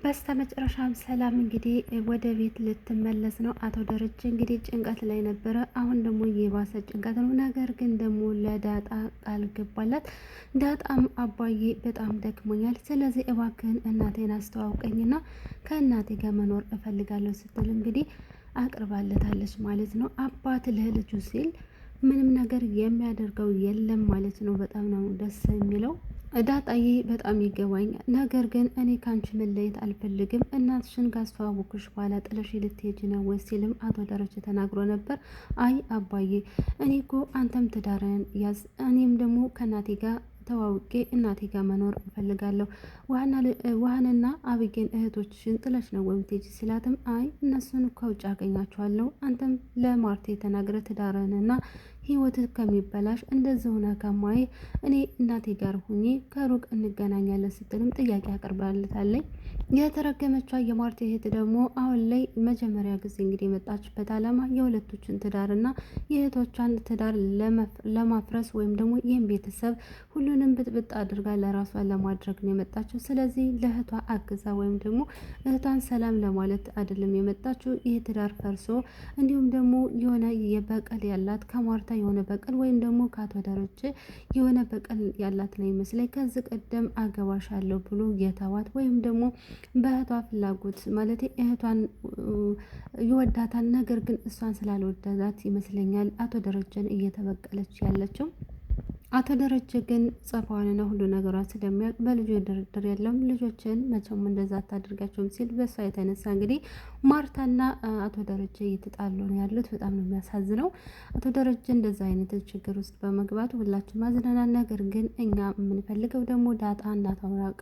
በስተመጨረሻም ሰላም እንግዲህ ወደ ቤት ልትመለስ ነው። አቶ ደረጀ እንግዲህ ጭንቀት ላይ ነበረ። አሁን ደግሞ የባሰ ጭንቀት ነው። ነገር ግን ደግሞ ለዳጣ ቃል ገባላት። ዳጣም አባዬ በጣም ደክሞኛል፣ ስለዚህ እባክህን እናቴን አስተዋውቀኝና ከእናቴ ጋር መኖር እፈልጋለሁ ስትል እንግዲህ አቅርባለታለች ማለት ነው። አባት ለልጁ ሲል ምንም ነገር የሚያደርገው የለም ማለት ነው። በጣም ነው ደስ የሚለው። ዳጣዬ በጣም ይገባኛል፣ ነገር ግን እኔ ካንቺ መለየት አልፈልግም። እናትሽን ካስተዋወኩሽ በኋላ ጥለሽ ልትሄጂ ነው ወይ ሲልም አቶ ደረጀ ተናግሮ ነበር። አይ አባዬ፣ እኔ እኮ አንተም ትዳርን ያዝ፣ እኔም ደግሞ ከእናቴ ጋር ተዋውቄ እናቴ ጋር መኖር እፈልጋለሁ። ዋህንና አብጌን እህቶችሽን ጥለሽ ነው ወይ የምትሄጂ ሲላትም አይ እነሱን ከውጭ አገኛቸዋለሁ፣ አንተም ለማርቴ ተናግረ ትዳርንና ህይወትህ ከሚበላሽ እንደዚህ ሆነ ከማይ እኔ እናቴ ጋር ሁኜ ከሩቅ እንገናኛለን ስትልም ጥያቄ አቅርባለታለች። የተረገመችዋ የማርቴ እህት ደግሞ አሁን ላይ መጀመሪያ ጊዜ እንግዲህ የመጣችበት ዓላማ የሁለቶችን ትዳርና የእህቶቿን ትዳር ለማፍረስ ወይም ደግሞ ይህን ቤተሰብ ሁሉንም ብጥብጥ አድርጋ ለራሷ ለማድረግ ነው የመጣችው። ስለዚህ ለእህቷ አግዛ ወይም ደግሞ እህቷን ሰላም ለማለት አይደለም የመጣችው። ይህ ትዳር ፈርሶ እንዲሁም ደግሞ የሆነ የበቀል ያላት ከማርታ የሆነ በቀል ወይም ደግሞ ከአቶ ደረጀ የሆነ በቀል ያላት ነው ይመስለኝ። ከዚህ ቀደም አገባሻለሁ ብሎ የተዋት ወይም ደግሞ በእህቷ ፍላጎት ማለት እህቷን ይወዳታል፣ ነገር ግን እሷን ስላልወደዳት ይመስለኛል አቶ ደረጀን እየተበቀለች ያለችው። አቶ ደረጀ ግን ጸባዋንና ሁሉ ነገሯን ስለሚያውቅ በልጁ ድርድር የለም፣ ልጆችን መቼም እንደዛ አታደርጋቸውም ሲል በእሷ የተነሳ እንግዲህ ማርታና አቶ ደረጀ እየተጣሉ ነው ያሉት። በጣም ነው የሚያሳዝነው። አቶ ደረጀ እንደዛ አይነት ችግር ውስጥ በመግባቱ ሁላችንም አዝነናል። ነገር ግን እኛ የምንፈልገው ደግሞ ዳጣ እንዳታወራቃ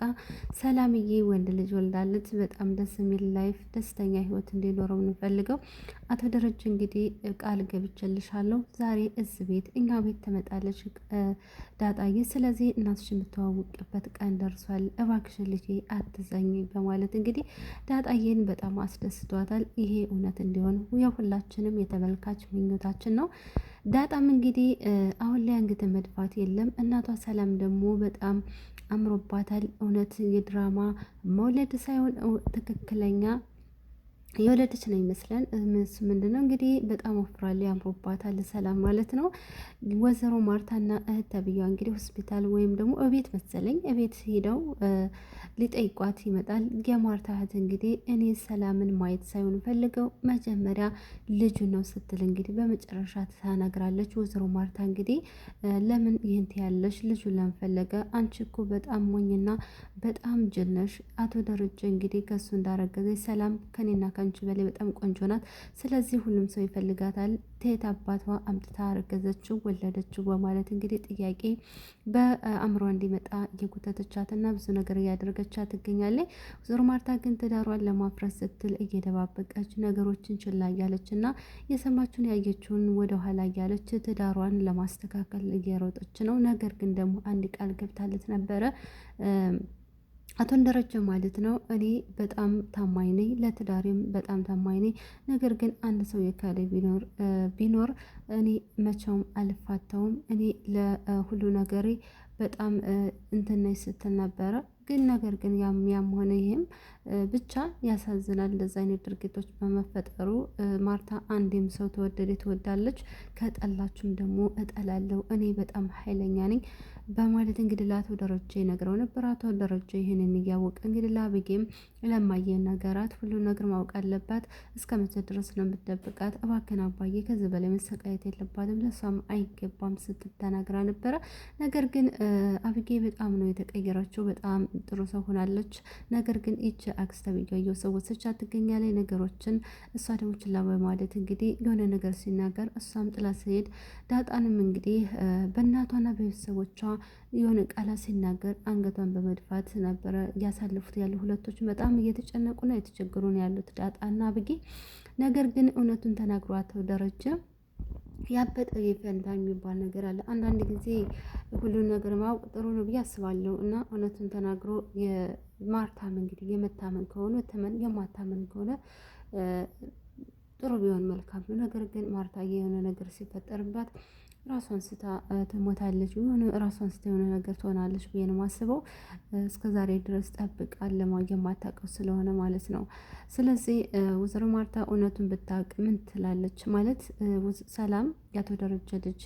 ሰላምዬ ወንድ ልጅ ወልዳለች። በጣም ደስ የሚል ላይፍ ደስተኛ ህይወት እንዲኖረው የምንፈልገው። አቶ ደረጀ እንግዲህ ቃል ገብቼልሻለሁ ዛሬ እዚህ ቤት እኛ ቤት ትመጣለች ዳጣዬ፣ ስለዚህ እናትሽ የምትዋወቅበት ቀን ደርሷል፣ እባክሽን ልጄ አትዘኝ በማለት እንግዲህ ዳጣዬን በጣም አስደስቷታል። ይሄ እውነት እንዲሆን የሁላችንም የተመልካች ምኞታችን ነው። ዳጣም እንግዲህ አሁን ላይ አንገት መድፋት የለም። እናቷ ሰላም ደግሞ በጣም አምሮባታል። እውነት የድራማ መውለድ ሳይሆን ትክክለኛ የወለደች ነው ይመስለን። ምንድነው እንግዲህ በጣም ወፍራል፣ ያምሮባታል ሰላም ማለት ነው። ወይዘሮ ማርታና እህት ተብዬዋ እንግዲህ ሆስፒታል ወይም ደግሞ እቤት መሰለኝ እቤት ሄደው ሊጠይቋት ይመጣል። የማርታ እህት እንግዲህ እኔ ሰላምን ማየት ሳይሆን ፈልገው መጀመሪያ ልጁ ነው ስትል እንግዲህ በመጨረሻ ተናግራለች። ወይዘሮ ማርታ እንግዲህ ለምን ይህን ትያለሽ? ልጁ ለምን ፈለገ? አንቺ እኮ በጣም ሞኝና በጣም ጅል ነሽ። አቶ ደረጀ እንግዲህ ከሱ እንዳረገዘች ሰላም ከኔና ከአንቺ በላይ በጣም ቆንጆ ናት። ስለዚህ ሁሉም ሰው ይፈልጋታል። ተየት አባቷ አምጥታ አረገዘችው ወለደችው በማለት እንግዲህ ጥያቄ በአእምሯ እንዲመጣ እየጎተተቻትና ብዙ ነገር እያደረገቻት ትገኛለች። ወይዘሮ ማርታ ግን ትዳሯን ለማፍረስ ስትል እየደባበቀች ነገሮችን ችላ እያለች እና የሰማችውን ያየችውን ወደኋላ እያለች ትዳሯን ለማስተካከል እየሮጠች ነው። ነገር ግን ደግሞ አንድ ቃል ገብታለት ነበረ አቶ ደረጀ ማለት ነው። እኔ በጣም ታማኝ ነኝ፣ ለትዳሬም በጣም ታማኝ ነኝ። ነገር ግን አንድ ሰው የካለ ቢኖር እኔ መቼውም አልፋተውም። እኔ ለሁሉ ነገሬ በጣም እንትን ነኝ ስትል ነበረ። ግን ነገር ግን ያም ሆነ ይህም ብቻ ያሳዝናል። እንደዚ አይነት ድርጊቶች በመፈጠሩ ማርታ አንዴም ሰው ተወደደ ትወዳለች፣ ከጠላችሁም ደግሞ እጠላለሁ፣ እኔ በጣም ኃይለኛ ነኝ በማለት እንግዲህ ለአቶ ደረጀ ነግረው ነበር። አቶ ደረጀ ይህንን እያወቀ እንግዲህ ለአብጌም ለማየ ነገራት። ሁሉ ነገር ማወቅ አለባት። እስከ መቼ ድረስ ነው የምትደብቃት? እባክህን አባዬ ከዚህ በላይ መሰቃየት የለባትም፣ ለሷም አይገባም ስትል ተናግራ ነበረ። ነገር ግን አብጌ በጣም ነው የተቀየረችው። በጣም ጥሩ ሰው ሆናለች። ነገር ግን ይቺ አክስተ ብያየው ሰዎች ትገኛለች ነገሮችን። እሷ ደግሞ ችላ በማለት እንግዲህ የሆነ ነገር ሲናገር እሷም ጥላ ሲሄድ ዳጣንም እንግዲህ በእናቷና በቤተሰቦቿ የሆነ ቃላት ሲናገር አንገቷን በመድፋት ነበረ እያሳለፉት ያሉ። ሁለቶች በጣም እየተጨነቁና የተቸገሩ ነው ያሉት ዳጣና አብጌ። ነገር ግን እውነቱን ተናግሯት ደረጀ ያበጠ የፈንታ የሚባል ነገር አለ። አንዳንድ ጊዜ ሁሉን ነገር ማወቅ ጥሩ ነው ብዬ አስባለሁ። እና እውነቱን ተናግሮ የማርታም እንግዲህ የመታመን ከሆነ የማታመን ከሆነ ጥሩ ቢሆን መልካም ነው። ነገር ግን ማርታ የሆነ ነገር ሲፈጠርባት ራሷን ስታ ትሞታለች፣ የሆነ ራሷን ስታ የሆነ ነገር ትሆናለች ብዬ ነው የማስበው። እስከ ዛሬ ድረስ ጠብቃ የማታውቀው ስለሆነ ማለት ነው። ስለዚህ ወይዘሮ ማርታ እውነቱን ብታውቅ ምን ትላለች ማለት ሰላም ያቶ ደረጀ ልጅ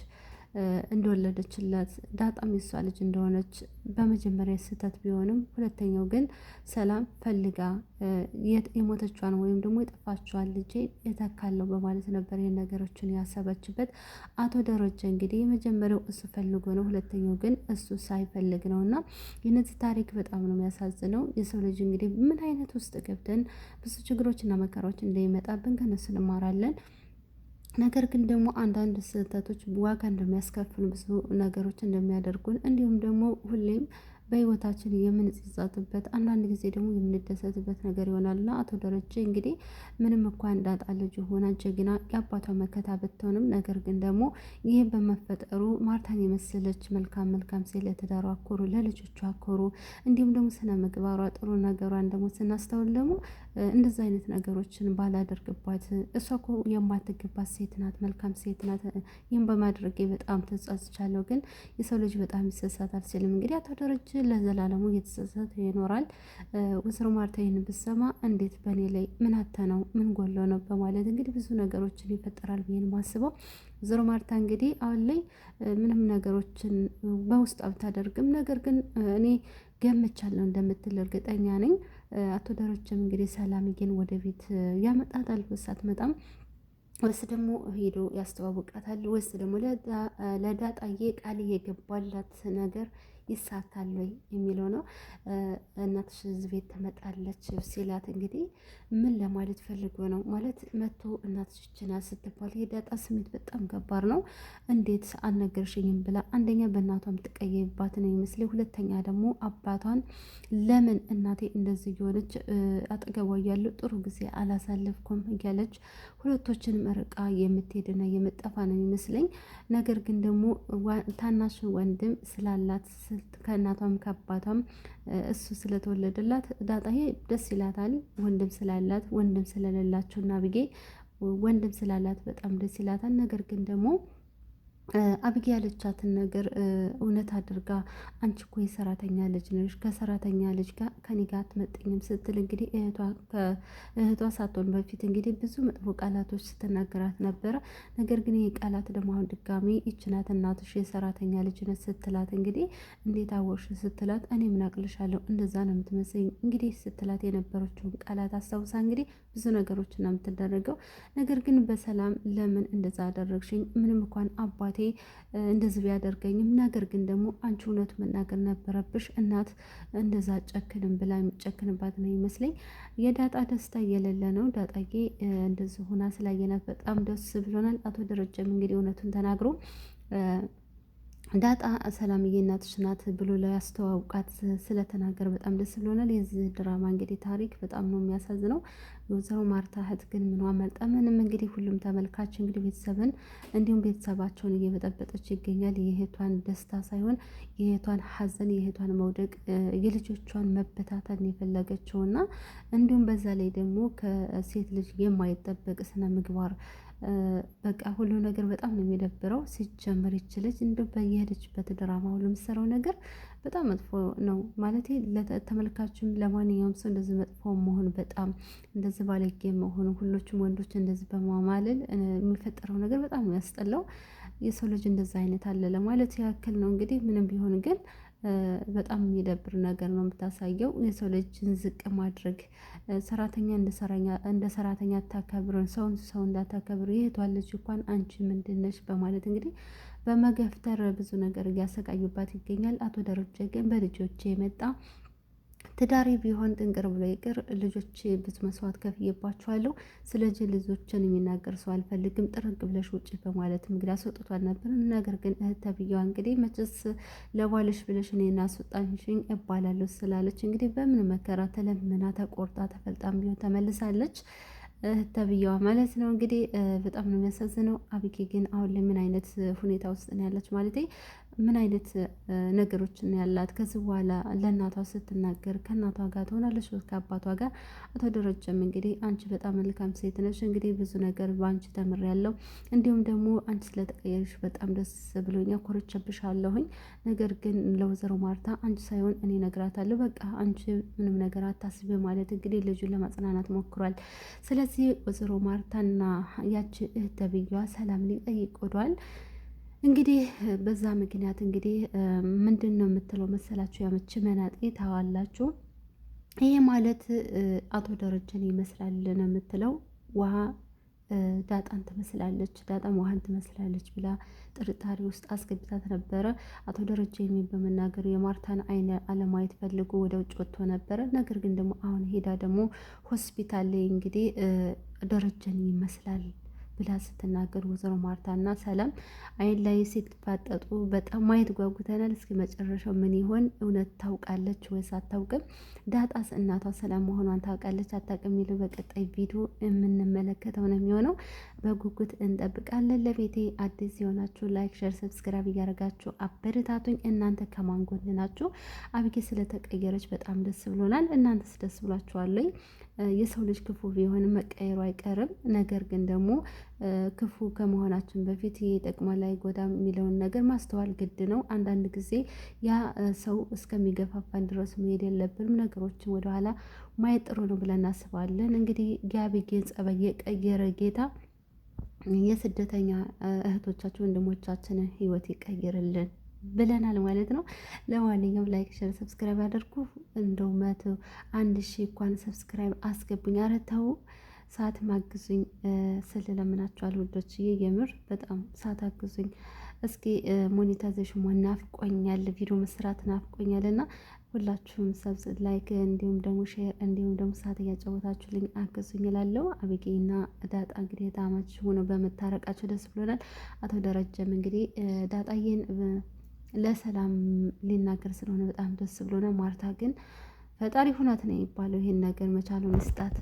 እንደወለደችላት ዳጣም የሷ ልጅ እንደሆነች በመጀመሪያ ስህተት ቢሆንም፣ ሁለተኛው ግን ሰላም ፈልጋ የሞተቿን ወይም ደግሞ የጠፋቿን ልጄ እተካለሁ በማለት ነበር ይህን ነገሮችን ያሰበችበት። አቶ ደረጀ እንግዲህ የመጀመሪያው እሱ ፈልጎ ነው፣ ሁለተኛው ግን እሱ ሳይፈልግ ነው። እና የነዚህ ታሪክ በጣም ነው የሚያሳዝነው። የሰው ልጅ እንግዲህ ምን አይነት ውስጥ ገብተን ብዙ ችግሮችና መከራዎች እንደሚመጣብን ከነሱ እንማራለን። ነገር ግን ደግሞ አንዳንድ ስህተቶች ዋጋ እንደሚያስከፍሉ ብዙ ነገሮች እንደሚያደርጉን እንዲሁም ደግሞ ሁሌም በህይወታችን የምንጸጸትበት አንዳንድ ጊዜ ደግሞ የምንደሰትበት ነገር ይሆናል። እና አቶ ደረጀ እንግዲህ ምንም እንኳን ዳጣ ልጅ ሆና ጀግና የአባቷ መከታ ብትሆንም ነገር ግን ደግሞ ይህ በመፈጠሩ ማርታን የመሰለች መልካም ሴት ለትዳሯ አኮሩ፣ ለልጆቿ አኮሩ፣ እንዲሁም ደግሞ ስነ ምግባሯ ጥሩ ነገሯን ደግሞ ስናስተውል ደግሞ እንደዚ አይነት ነገሮችን ባላደርግባት፣ እሷ እኮ የማትገባት ሴት ናት፣ መልካም ሴት ናት። ይህን በማድረጌ በጣም ተጸጽቻለሁ። ግን የሰው ልጅ በጣም ይሰሳታል ሲልም እንግዲህ አቶ ደረጀ ለዘላለሙ እየተጸጸተ ይኖራል። ወይዘሮ ማርታ ይህን ብትሰማ እንዴት በእኔ ላይ ምን አተ ነው ምን ጎሎ ነው በማለት እንግዲህ ብዙ ነገሮችን ይፈጠራል ብዬ ነው የማስበው። ወይዘሮ ማርታ እንግዲህ አሁን ላይ ምንም ነገሮችን በውስጥ ብታደርግም ነገር ግን እኔ ገምቻለሁ እንደምትል እርግጠኛ ነኝ። አቶ ደረጀም እንግዲህ ሰላምዬን ወደ ቤት ያመጣታል። ሳትመጣም ወይስ ደግሞ ሄዶ ያስተዋውቃታል፣ ወይስ ደግሞ ለዳጣዬ ቃል የገባላት ነገር ይሳካል ወይ የሚለው ነው። እናትሽ እዚህ ቤት ትመጣለች ሲላት እንግዲህ ምን ለማለት ፈልጎ ነው ማለት መቶ እናትሽ ናት ስትባል የዳጣ ስሜት በጣም ከባድ ነው። እንዴት አልነገርሽኝም ብላ አንደኛ በእናቷም ትቀየባት ነው ይመስለኝ፣ ሁለተኛ ደግሞ አባቷን ለምን እናቴ እንደዚህ እየሆነች አጠገቧ እያለሁ ጥሩ ጊዜ አላሳለፍኩም እያለች ሁለቶችንም ርቃ የምትሄድና የምጠፋ ነው ይመስለኝ። ነገር ግን ደግሞ ታናሽ ወንድም ስላላት ከእናቷም ከአባቷም እሱ ስለተወለደላት ዳጣዬ ደስ ይላታል። ወንድም ስላላት ወንድም ስለሌላቸው እና ብዬ ወንድም ስላላት በጣም ደስ ይላታል። ነገር ግን ደግሞ አብጌ ያለቻትን ነገር እውነት አድርጋ አንቺ እኮ የሰራተኛ ልጅ ነሽ፣ ከሰራተኛ ልጅ ጋር ከኔ ጋር አትመጥኝም ስትል እንግዲህ እህቷ ሳትሆን በፊት እንግዲህ ብዙ መጥፎ ቃላቶች ስትናገራት ነበረ። ነገር ግን ይህ ቃላት ደግሞ አሁን ድጋሚ ይችናት እናትሽ የሰራተኛ ልጅ ነች ስትላት እንግዲህ እንዴት አወቅሽ ስትላት እኔ ምን አቅልሻለሁ እንደዛ ነው የምትመስለኝ እንግዲህ ስትላት የነበረችውን ቃላት አስታውሳ እንግዲህ ብዙ ነገሮችን ነው የምትደረገው። ነገር ግን በሰላም ለምን እንደዛ አደረግሽኝ ምንም እንኳን አባቴ እንደዚህ ቢያደርገኝም ነገር ግን ደግሞ አንቺ እውነቱ መናገር ነበረብሽ፣ እናት እንደዛ ጨክንም ብላ የሚጨክንባት ነው ይመስለኝ። የዳጣ ደስታ እየሌለ ነው። ዳጣዬ እንደዚህ ሆና ስላየናት በጣም ደስ ብሎናል። አቶ ደረጀም እንግዲህ እውነቱን ተናግሮ ዳጣ ሰላምዬ እናትሽ ናት ብሎ ሊያስተዋውቃት ስለተናገረ በጣም ደስ ብሎናል። የዚህ ድራማ እንግዲህ ታሪክ በጣም ነው የሚያሳዝነው። የወይዘሮ ማርታ እህት ግን ምኗ መልጠ ምንም እንግዲህ ሁሉም ተመልካች እንግዲህ ቤተሰብን እንዲሁም ቤተሰባቸውን እየበጠበጠች ይገኛል። የእህቷን ደስታ ሳይሆን የእህቷን ሐዘን፣ የእህቷን መውደቅ፣ የልጆቿን መበታተን የፈለገችውና እንዲሁም በዛ ላይ ደግሞ ከሴት ልጅ የማይጠበቅ ስነ ምግባር በቃ ሁሉ ነገር በጣም ነው የሚደብረው። ሲጀመር ይችልች እንደ በየሄደችበት ድራማ ሁሉ የምትሰራው ነገር በጣም መጥፎ ነው ማለት ለተመልካችም ለማንኛውም ሰው እንደዚህ መጥፎ መሆን በጣም እንደዚህ ባለጌ መሆኑ ሁሎችም ወንዶች እንደዚህ በማማለል የሚፈጠረው ነገር በጣም ነው ያስጠላው። የሰው ልጅ እንደዛ አይነት አለ ለማለት ያክል ነው። እንግዲህ ምንም ቢሆን ግን በጣም የሚደብር ነገር ነው የምታሳየው። የሰው ልጅን ዝቅ ማድረግ፣ ሰራተኛ እንደ ሰራተኛ አታከብርን፣ ሰው እንዳታከብር፣ የእህቷን ልጅ እንኳን አንቺ ምንድነሽ በማለት እንግዲህ በመገፍተር ብዙ ነገር እያሰቃዩባት ይገኛል። አቶ ደረጀ ግን በልጆቼ የመጣ ትዳሪ ቢሆን ጥንቅር ብሎ ይቅር፣ ልጆች ብዙ መስዋዕት ከፍዬባቸዋለሁ፣ ስለዚህ ልጆችን የሚናገር ሰው አልፈልግም፣ ጥርግ ብለሽ ውጭ በማለት እንግዲህ አስወጥቷል ነበር። ነገር ግን እህት ተብዬዋ እንግዲህ መቼስ ለባልሽ ብለሽ እኔን አስወጣሽኝ እባላለሁ ስላለች እንግዲህ በምን መከራ ተለምና ተቆርጣ ተፈልጣም ቢሆን ተመልሳለች። እህት ተብዬዋ ማለት ነው። እንግዲህ በጣም ነው የሚያሳዝነው። አብጌ ግን አሁን ላይ ምን አይነት ሁኔታ ውስጥ ነው ያለች ማለት ምን አይነት ነገሮችን ያላት ከዚህ በኋላ ለእናቷ ስትናገር ከእናቷ ጋር ትሆናለች ከአባቷ ጋር። አቶ ደረጀም እንግዲህ አንቺ በጣም መልካም ሴት ነሽ፣ እንግዲህ ብዙ ነገር በአንቺ ተምሬያለሁ፣ እንዲሁም ደግሞ አንቺ ስለተቀየርሽ በጣም ደስ ብሎኛል፣ ኮርቼብሻለሁኝ። ነገር ግን ለወይዘሮ ማርታ አንቺ ሳይሆን እኔ እነግራታለሁ፣ በቃ አንቺ ምንም ነገር አታስቢ ማለት እንግዲህ ልጁን ለማጽናናት ሞክሯል። ስለዚህ ወይዘሮ ማርታና ያቺ እህት ተብዬዋ ሰላም ሊጠይቅ ወዷል። እንግዲህ በዛ ምክንያት እንግዲህ ምንድን ነው የምትለው መሰላችሁ? ያመች መናጤ ታዋላችሁ። ይሄ ማለት አቶ ደረጀን ይመስላል ነው የምትለው። ውሃ ዳጣን ትመስላለች፣ ዳጣም ውሃን ትመስላለች ብላ ጥርጣሬ ውስጥ አስገብታት ነበረ። አቶ ደረጀ የሚል በመናገር የማርታን አይነ አለማየት ፈልጎ ወደ ውጭ ወጥቶ ነበረ። ነገር ግን ደግሞ አሁን ሄዳ ደግሞ ሆስፒታል ላይ እንግዲህ ደረጀን ይመስላል ብላ ስትናገር ወይዘሮ ማርታና ሰላም አይን ላይ ሲፋጠጡ በጣም ማየት ጓጉተናል። እስኪ መጨረሻው ምን ይሆን? እውነት ታውቃለች ወይስ አታውቅም? ዳጣስ እናቷ ሰላም መሆኗን ታውቃለች አታውቅም? የሚለው በቀጣይ ቪዲዮ የምንመለከተው ነው የሚሆነው። በጉጉት እንጠብቃለን። ለቤቴ አዲስ የሆናችሁ ላይክ፣ ሸር፣ ሰብስክራይብ እያደረጋችሁ አበረታቱኝ። እናንተ ከማን ጎን ናችሁ? አብጌ ስለተቀየረች በጣም ደስ ብሎናል። እናንተስ ደስ ብሏችኋለኝ? የሰው ልጅ ክፉ ቢሆንም መቀየሩ አይቀርም። ነገር ግን ደግሞ ክፉ ከመሆናችን በፊት ይሄ ይጠቅማል አይጎዳም የሚለውን ነገር ማስተዋል ግድ ነው። አንዳንድ ጊዜ ያ ሰው እስከሚገፋፋን ድረስ መሄድ የለብንም። ነገሮችን ወደኋላ ማየት ጥሩ ነው ብለን እናስባለን። እንግዲህ የአቢጌን ጸባይ የቀየረ ጌታ የስደተኛ እህቶቻችን ወንድሞቻችንን ህይወት ይቀይርልን ብለናል ማለት ነው። ለማንኛውም ላይክ፣ ሸር፣ ሰብስክራይብ አድርጉ። እንደው 1,000 እንኳን ሰብስክራይብ አስገቡኝ። ኧረ ተው ሰዓት ማግዙኝ ስል ለምናችኋል ውዶችዬ፣ የምር በጣም ሰዓት አግዙኝ። እስኪ ሞኔታይዜሽን ናፍቆኛል፣ ቪዲዮ መስራት ናፍቆኛል እና ሁላችሁም ሰብስ ላይክ እንዲሁም ደግሞ ሼር እንዲሁም ደግሞ ሰዓት እያጫወታችሁልኝ አግዙኝ እላለሁ። አቢጌና ዳጣ እንግዲህ ታማች ሆኖ በመታረቃቸው ደስ ብሎናል። አቶ ደረጀም እንግዲህ ዳጣዬን ለሰላም ሊናገር ስለሆነ በጣም ደስ ብሎናል። ማርታ ግን ፈጣሪ ሁናት ነው የሚባለው። ይሄን ነገር መቻሉን ይስጣት።